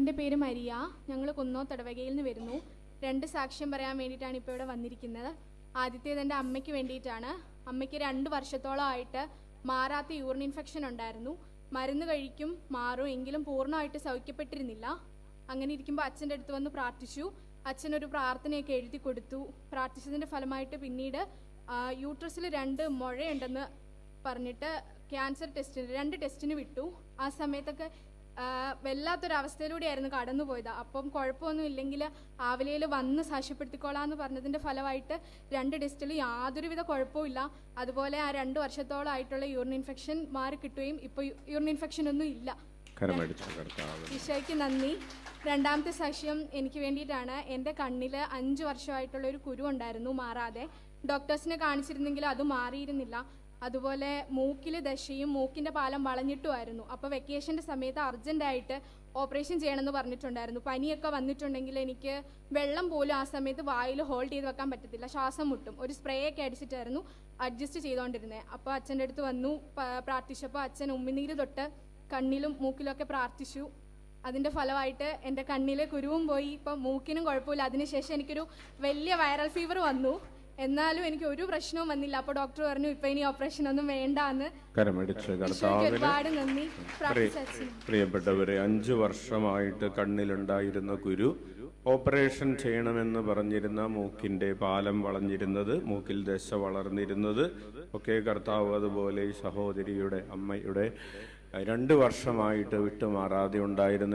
എൻ്റെ പേര് മരിയ. ഞങ്ങൾ കുന്നോത്തടവകയിൽ നിന്ന് വരുന്നു. 2 സാക്ഷ്യം പറയാൻ വേണ്ടിയിട്ടാണ് ഇപ്പോൾ ഇവിടെ വന്നിരിക്കുന്നത്. ആദ്യത്തേത് എൻ്റെ അമ്മയ്ക്ക് വേണ്ടിയിട്ടാണ്. അമ്മയ്ക്ക് 2 വർഷത്തോളമായിട്ട് മാറാത്ത യൂറിൻ ഇൻഫെക്ഷൻ ഉണ്ടായിരുന്നു. മരുന്ന് കഴിക്കും, മാറും, എങ്കിലും പൂർണ്ണമായിട്ട് സൗഖ്യപ്പെട്ടിരുന്നില്ല. അങ്ങനെ ഇരിക്കുമ്പോൾ അച്ഛൻ്റെ അടുത്ത് വന്ന് പ്രാർത്ഥിച്ചു. അച്ഛനൊരു പ്രാർത്ഥനയൊക്കെ എഴുതി കൊടുത്തു. പ്രാർത്ഥിച്ചതിൻ്റെ ഫലമായിട്ട് പിന്നീട് യൂട്രസിൽ 2 മുഴയുണ്ടെന്ന് പറഞ്ഞിട്ട് ക്യാൻസർ ടെസ്റ്റിന് 2 ടെസ്റ്റിന് വിട്ടു. ആ സമയത്തൊക്കെ വല്ലാത്തൊരവസ്ഥയിലൂടെയായിരുന്നു കടന്നുപോയത്. അപ്പം കുഴപ്പമൊന്നും ഇല്ലെങ്കിൽ ആവലയിൽ വന്ന് സാക്ഷ്യപ്പെടുത്തിക്കോളാമെന്ന് പറഞ്ഞതിൻ്റെ ഫലമായിട്ട് 2 ടെസ്റ്റിൽ യാതൊരുവിധ കുഴപ്പമില്ല. അതുപോലെ ആ 2 വർഷത്തോളമായിട്ടുള്ള യൂറിൻ ഇൻഫെക്ഷൻ മാറി കിട്ടുകയും ഇപ്പോൾ യൂറിൻ ഇൻഫെക്ഷൻ ഒന്നും ഇല്ല. ഈശോയ്ക്ക് നന്ദി. രണ്ടാമത്തെ സാക്ഷ്യം എനിക്ക് വേണ്ടിയിട്ടാണ്. എൻ്റെ കണ്ണിൽ 5 വർഷമായിട്ടുള്ള ഒരു കുരു ഉണ്ടായിരുന്നു, മാറാതെ. ഡോക്ടേഴ്സിനെ കാണിച്ചിരുന്നെങ്കിൽ അത് മാറിയിരുന്നില്ല. അതുപോലെ മൂക്കിൽ ദശയും മൂക്കിൻ്റെ പാലം വളഞ്ഞിട്ടുമായിരുന്നു. അപ്പോൾ വെക്കേഷൻ്റെ സമയത്ത് അർജൻറ്റായിട്ട് ഓപ്പറേഷൻ ചെയ്യണമെന്ന് പറഞ്ഞിട്ടുണ്ടായിരുന്നു. പനിയൊക്കെ വന്നിട്ടുണ്ടെങ്കിൽ എനിക്ക് വെള്ളം പോലും ആ സമയത്ത് വായിൽ ഹോൾഡ് ചെയ്ത് വെക്കാൻ പറ്റത്തില്ല, ശ്വാസം മുട്ടും. ഒരു സ്പ്രേ ഒക്കെ അടിച്ചിട്ടായിരുന്നു അഡ്ജസ്റ്റ് ചെയ്തുകൊണ്ടിരുന്നത്. അപ്പോൾ അച്ഛൻ്റെ അടുത്ത് വന്നു പ്രാർത്ഥിച്ചപ്പോൾ അച്ഛൻ ഉമ്മിനീര് തൊട്ട് കണ്ണിലും മൂക്കിലൊക്കെ പ്രാർത്ഥിച്ചു. അതിൻ്റെ ഫലമായിട്ട് എൻ്റെ കണ്ണിലെ കുരുവും പോയി, ഇപ്പം മൂക്കിനും കുഴപ്പമില്ല. അതിനുശേഷം എനിക്കൊരു വലിയ വൈറൽ ഫീവർ വന്നു. എന്നാലും എനിക്ക് ഒരു പ്രശ്നവും വന്നില്ല. അപ്പോൾ ഡോക്ടർ പറഞ്ഞു ഇപ്പം ഇനി ഓപ്പറേഷൻ ഒന്നും വേണ്ട എന്ന്. ഒരുപാട് നന്ദി. പ്രിയപ്പെട്ടവരെ, 5 വർഷമായിട്ട് കണ്ണിലുണ്ടായിരുന്ന കുരു, ഓപ്പറേഷൻ ചെയ്യണമെന്ന് പറഞ്ഞിരുന്ന മൂക്കിന്റെ പാലം വളഞ്ഞിരുന്നത്, മൂക്കിൽ ദശ വളർന്നിരുന്നത് ഒക്കെ കർത്താവ് അതുപോലെ ഈ സഹോദരിയുടെ അമ്മയുടെ 2 വർഷമായിട്ട് വിട്ടുമാറാതെ ഉണ്ടായിരുന്ന